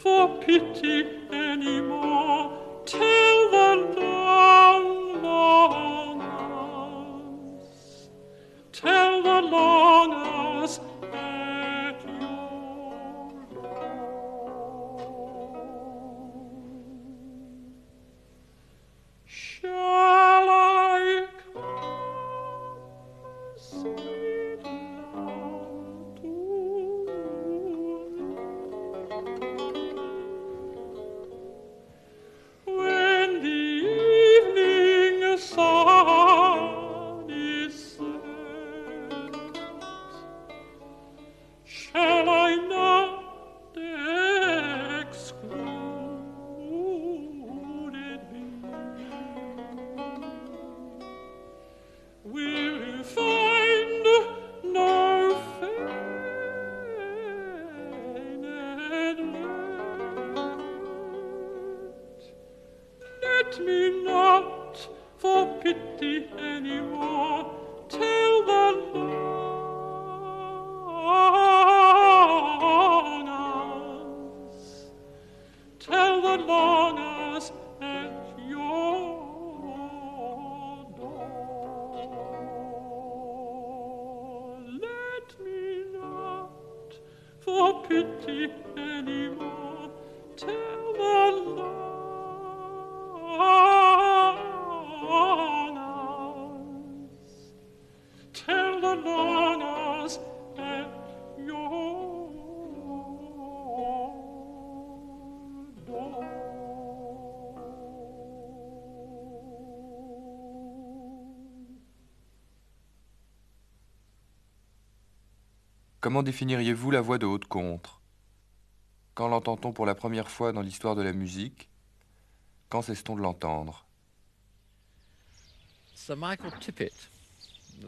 for pity anymore, till the long, long hours, till the long hours at your door. Shall I come, sweet love, to when the evening sun is set? Shall I not excluded be? Will you find no feigned let me not for pity anymore, till the long hours, till the long hours at your door. Let me not for pity anymore, till the long hours, till the long hours at your door. Comment définiriez-vous la voix de haute-contre? Quand l'entend-on pour la première fois dans l'histoire de la musique? Quand cesse-t-on de l'entendre? Sir Michael Tippett,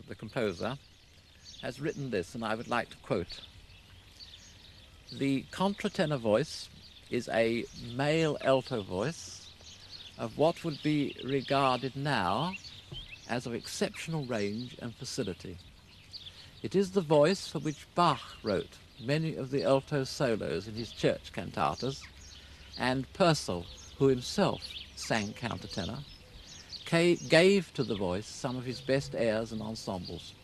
the composer, has written this, and I would like to quote. The contratenor voice is a male alto voice of what would be regarded now as of exceptional range and facility. It is the voice for which Bach wrote many of the alto solos in his church cantatas, and Purcell, who himself sang countertenor, gave to the voice some of his best airs and ensembles.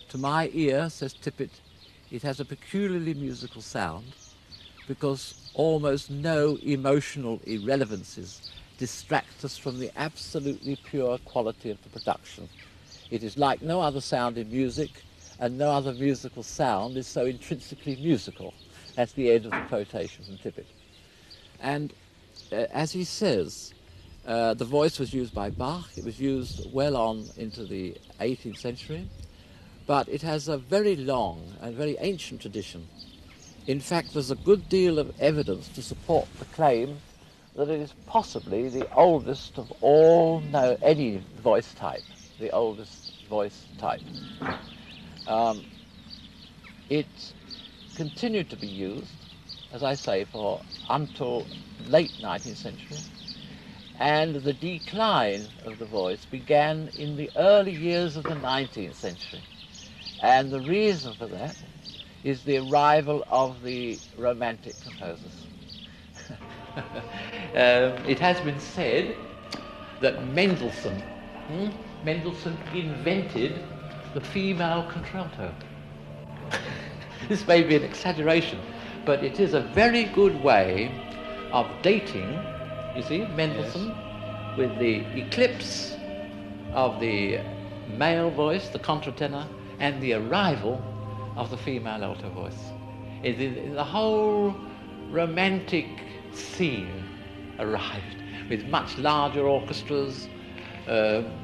To my ear, says Tippett, it has a peculiarly musical sound because almost no emotional irrelevances distract us from the absolutely pure quality of the production. It is like no other sound in music, and no other musical sound is so intrinsically musical. That's the end of the quotation from Tippett. And as he says, the voice was used by Bach. It was used well on into the 18th century, but it has a very long and very ancient tradition. In fact, there's a good deal of evidence to support the claim that it is possibly the oldest of all any voice type, the oldest voice type. It continued to be used, as I say, for until late 19th century, and the decline of the voice began in the early years of the 19th century. And the reason for that is the arrival of the Romantic composers. It has been said that Mendelssohn invented the female contralto. This may be an exaggeration, but it is a very good way of dating, you see, Mendelssohn, yes, with the eclipse of the male voice, the contratenor, and the arrival of the female alto voice. The whole romantic scene arrived with much larger orchestras,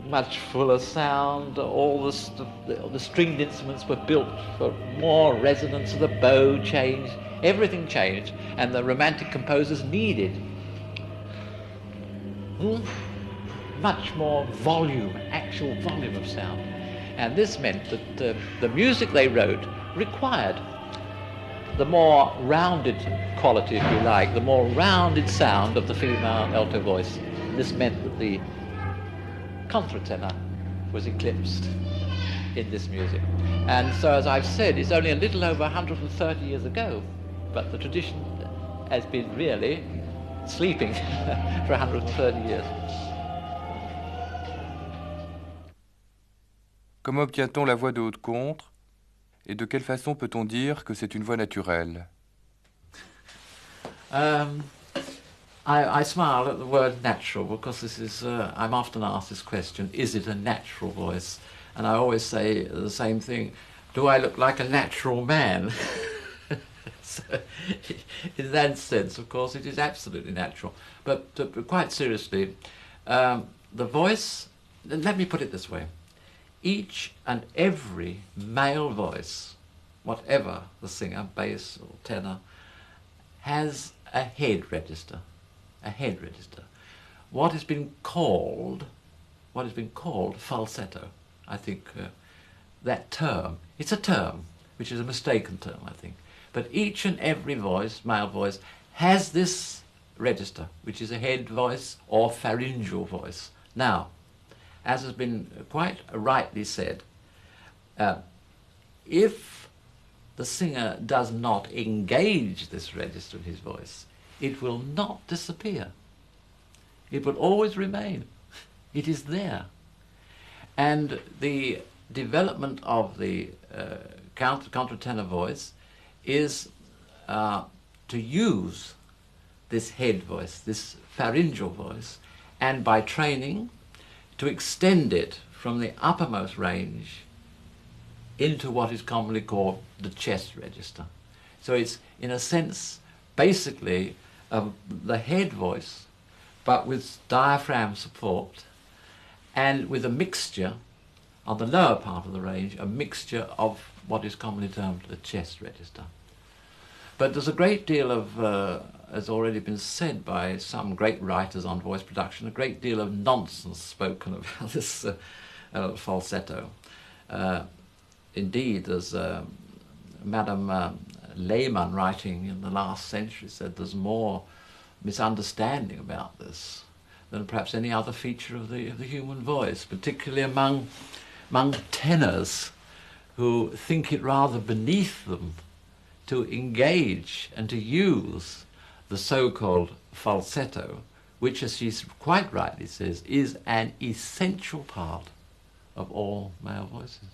much fuller sound. All the stringed instruments were built for more resonance. The bow changed, everything changed, and the Romantic composers needed much more volume, actual volume of sound. And this meant that the music they wrote required the more rounded quality, if you like, the more rounded sound of the female alto voice. And this meant that the contratenor was eclipsed in this music. And so, as I've said, it's only a little over 130 years ago, but the tradition has been really sleeping for 130 years. Comment obtient-on la voix de haute-contre et de quelle façon peut-on dire que c'est une voix naturelle? I smile at the word natural because this is, I'm often asked this question, is it a natural voice? And I always say the same thing, do I look like a natural man? So, in that sense, of course, it is absolutely natural. But quite seriously, the voice, let me put it this way, each and every male voice, whatever the singer, bass or tenor, has a head register. A head register. What has been called falsetto. I think that term, it's a term, which is a mistaken term, I think. But each and every voice, male voice, has this register, which is a head voice or pharyngeal voice. Now, as has been quite rightly said, if the singer does not engage this register of his voice, it will not disappear. It will always remain. It is there. And the development of the countertenor voice is to use this head voice, this pharyngeal voice, and by training to extend it from the uppermost range into what is commonly called the chest register. So it's, in a sense, basically the head voice, but with diaphragm support and with a mixture on the lower part of the range, a mixture of what is commonly termed the chest register. But there's a great deal of, has already been said by some great writers on voice production, a great deal of nonsense spoken about this falsetto. Indeed, there's Madame Lehmann writing in the last century said there's more misunderstanding about this than perhaps any other feature of the human voice, particularly among tenors who think it rather beneath them to engage and to use the so-called falsetto, which, as she quite rightly says, is an essential part of all male voices.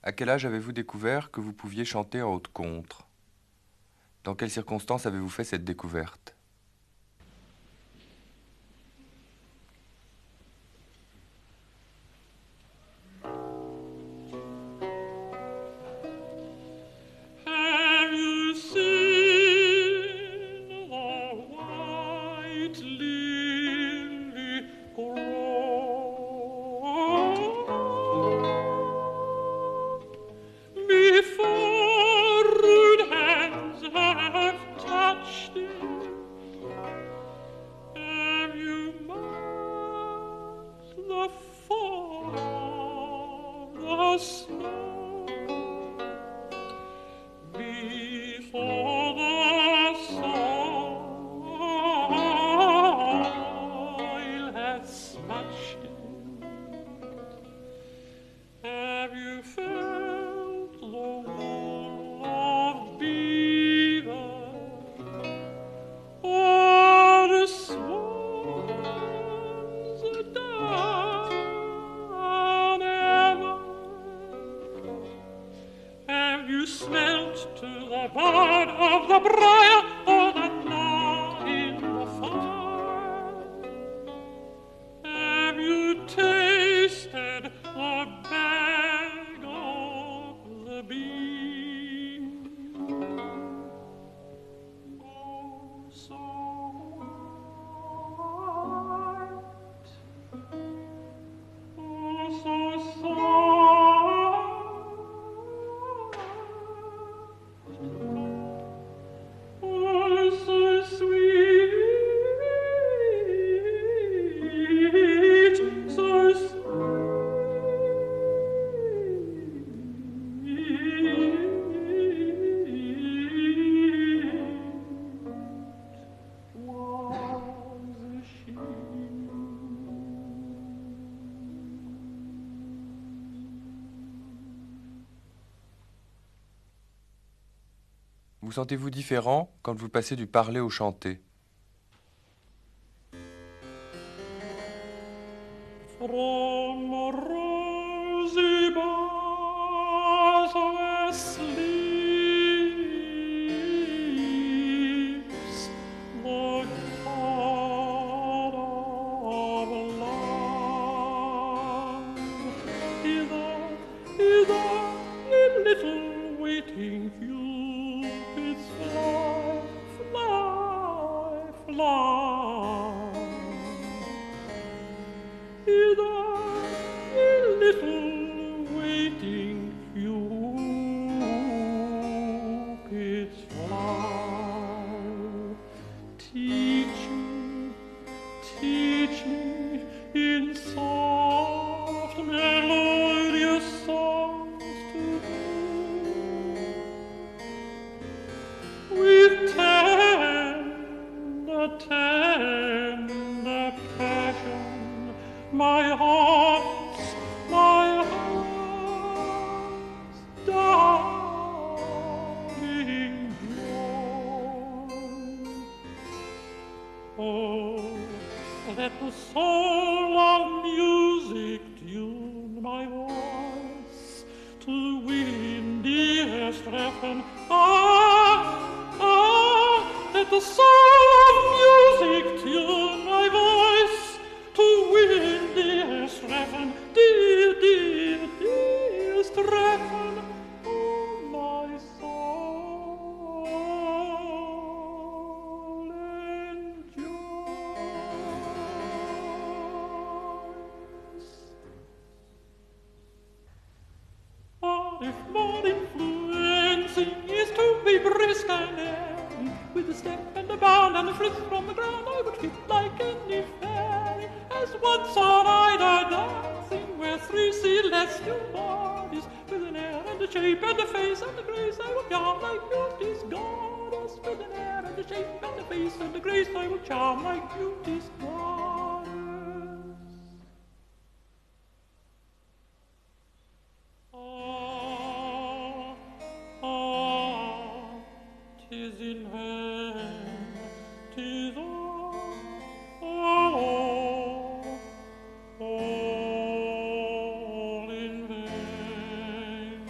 À quel âge avez-vous découvert que vous pouviez chanter en haute-contre? Dans quelles circonstances avez-vous fait cette découverte? Have you seen the white lily grow before rude hands have touched it? Have you marked the fall of the snow before the soil has smudged it? Have you felt the wool of beaver or the swans down ever? Have you smelt to the bud of the briar or the knot in the fire? Have you tasted the bag of the bee? Oh, so white, oh, so soft, oh, so sweet, so sweet was she. Vous sentez-vous différent quand vous passez du parler au chanter? From rosy boughs where sleeps the god of love, is a little waiting Cupid's fly. Is a little waiting Cupid's fly. Teach me in soft melodious songs to do, with tender passion, my heart's darling joy. Oh, let the soul of music tune my voice to windy Estreffen. Let the soul of music tune my voice to windy Estreffen, dear Estreffen, oh my soul enjoys. What if more influencing is to be brisk and airy, with a step and a bound and a frisk from the ground, I would skip like any fairy, as once on Ida dancing, where three celestial bodies, with an air and a shape and a face and a grace, I will charm like beauty's goddess, with an air and a shape and a face and a grace, I will charm like beauty's goddess. Tis in vain, tis all in vain.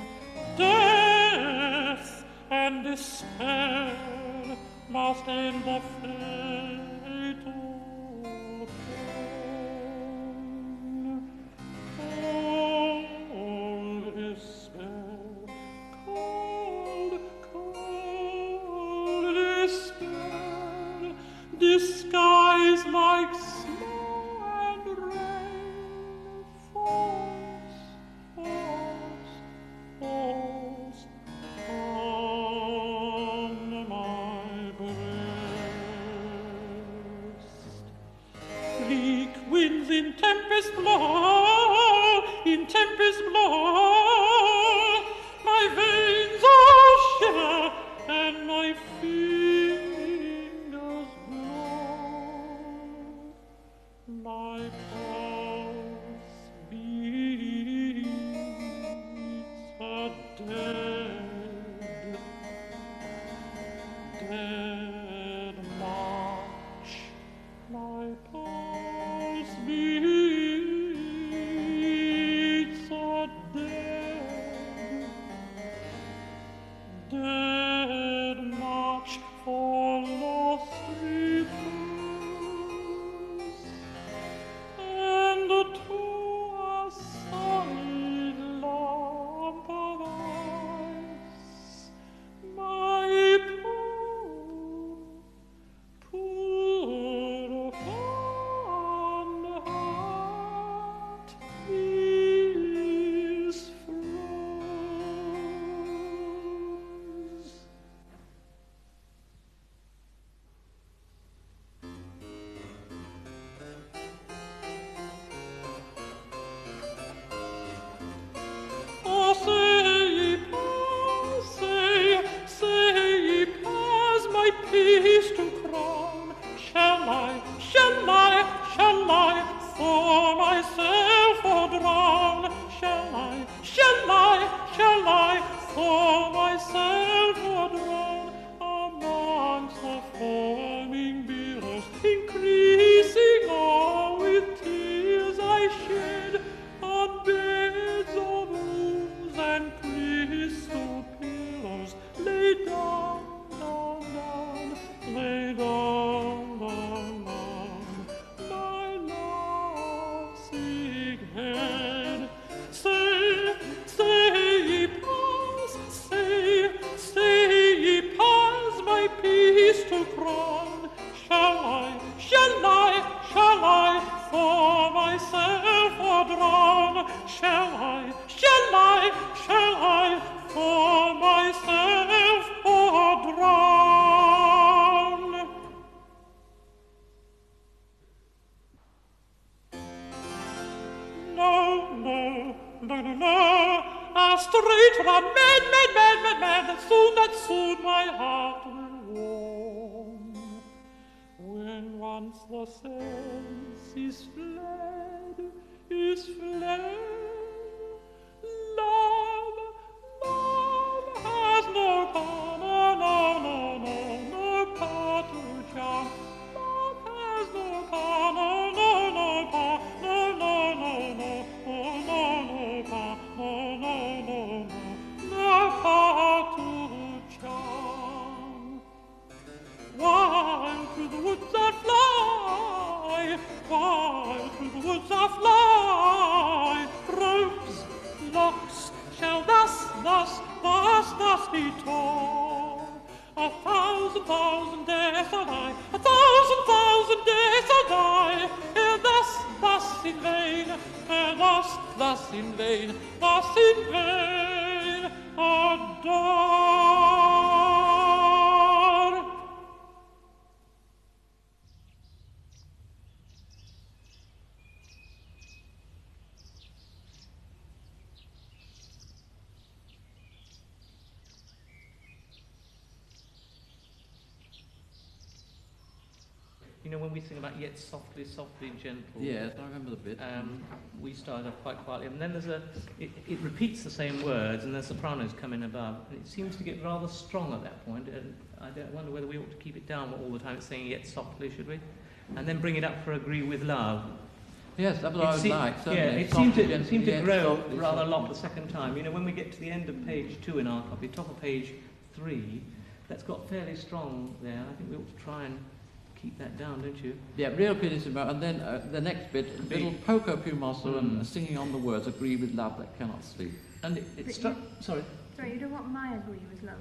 Disguise like snow and rain falls, falls, falls on my breast. Bleak winds in tempest blow, my veins all shiver and my fingers my pulse beats a dead, dead march. My pulse beats a dead, dead march for lost repose. And to a solid lamp of ice, my poor fond heart is froze. Oh, say, pass my peace to crown. Shall I for myself or drown? Shall I for myself or drown? Amongst the foaming billows, increasing all with tears I shed on beds of rose and crystal pillows. Lay down, down, down, lay down, down, down, my lovesick head. Say, pass my peace to crown. Shall I for myself or drown? Shall I for myself or drown? No, a straight run, mad, that soon my heart will warm. When once the sense is fled, love has no power, no power to charm. Love has no power, no power, no power to charm. While through the woods I fly, ropes, locks shall thus be torn. A thousand deaths I'll die, a thousand deaths I'll die, and thus in vain, adore. You know, when we sing about yet softly, softly and gentle. Yes, I remember the bit. We started off quite quietly, and then it repeats the same words, and the sopranos come in above, and it seems to get rather strong at that point. And I wonder whether we ought to keep it down all the time. It's saying yet softly, should we? And then bring it up for agree with love. Yes, that's what I would like. Yeah, it seemed to grow rather a lot the second time. You know, when we get to the end of page 2 in our copy, top of page 3, that's got fairly strong there. I think we ought to try and keep that down, don't you? Yeah, real pianissimo, and then the next bit, little poco più mosso and singing on the words, agree with love that cannot sleep. And it struck... Sorry. Sorry, you don't want my agree with love.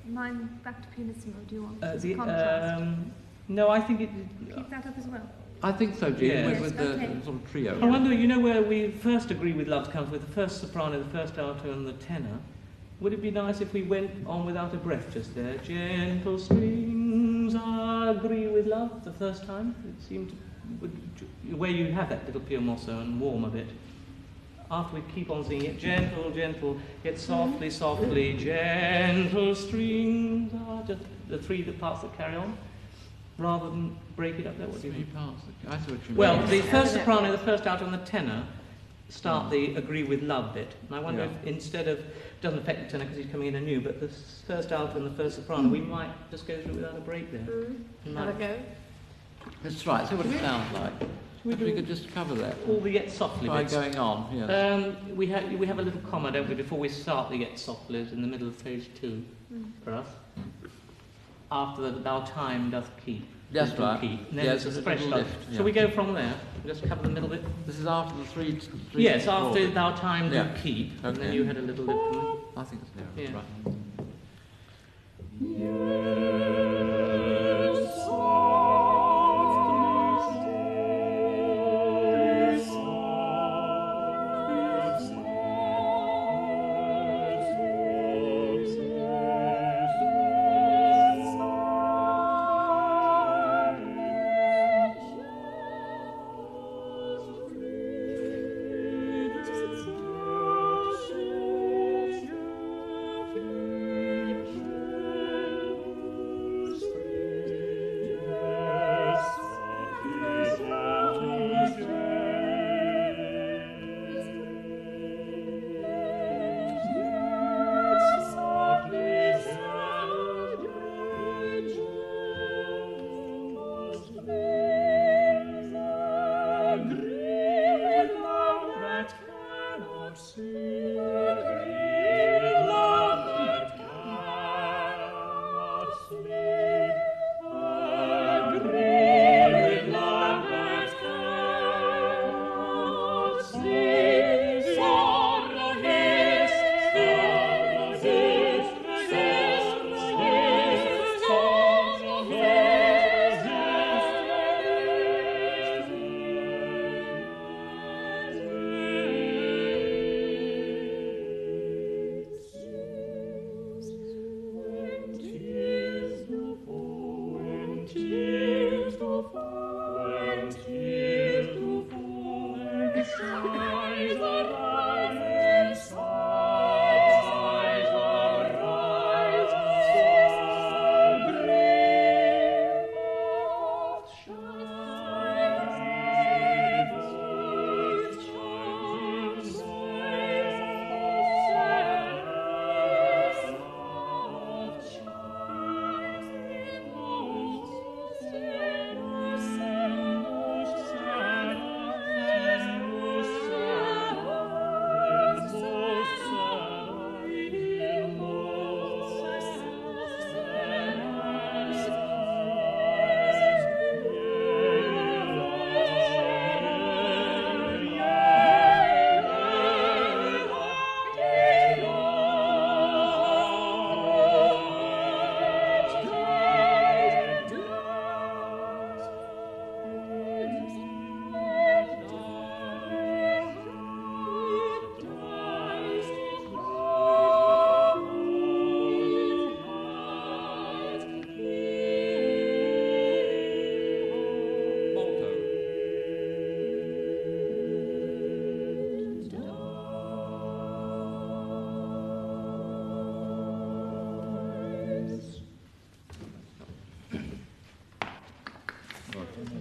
Mine back to pianissimo, do you want The, contrast? no, I think it... Keep that up as well. I think so, Jean, Yes. with Yes, the okay. sort of trio. I wonder, you know where we first agree with love comes with the first soprano, the first alto and the tenor. Would it be nice if we went on without a breath just there? Gentle strings, I agree with love, the first time. It seemed to... where you have that little più mosso and warm a bit. After we keep on singing it, gentle, gentle, yet softly, softly, gentle strings are just the three parts that carry on, rather than break it up there. What do you Three think? parts. I see what you mean. Well, the first soprano, the first alto and the tenor start the agree with love bit. And I wonder if instead of, doesn't affect the tenor because he's coming in anew, but the first alto and the first soprano, we might just go through without a break there. Have a go. Let's try it, see what it sounds like. If we could just cover that All the yet softly by bits. going on, yes. We have a little comma, don't we, before we start the yet softly in the middle of phase 2 for us. After the thou time doth keep. That's Doth right. Keep. And then Yes, it's a a fresh little start. lift, So yeah. we go from there. Just cover the middle bit. This is after the three Yes, four after bit. thou time Yeah. doth keep. And then Okay. you had a little lift. I think it's there, Yeah. right.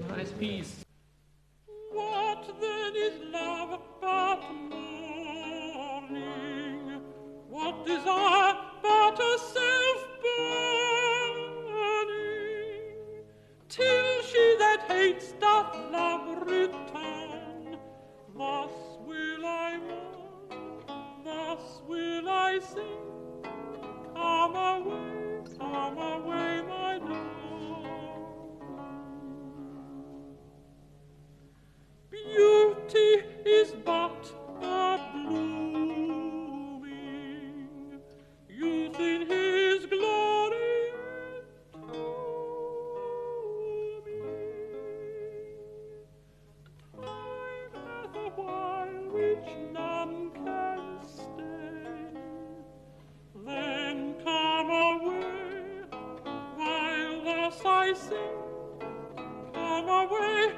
Nice piece. What then is love but mourning? What desire but a self-burning? Till she that hates doth love return. Thus will I mourn, thus will I sing. Come away, come come away, my darling. Beauty is but a blooming, youth in his glory entombing. Time hath a while which none can stay, then come away, while thus I sing. Come away,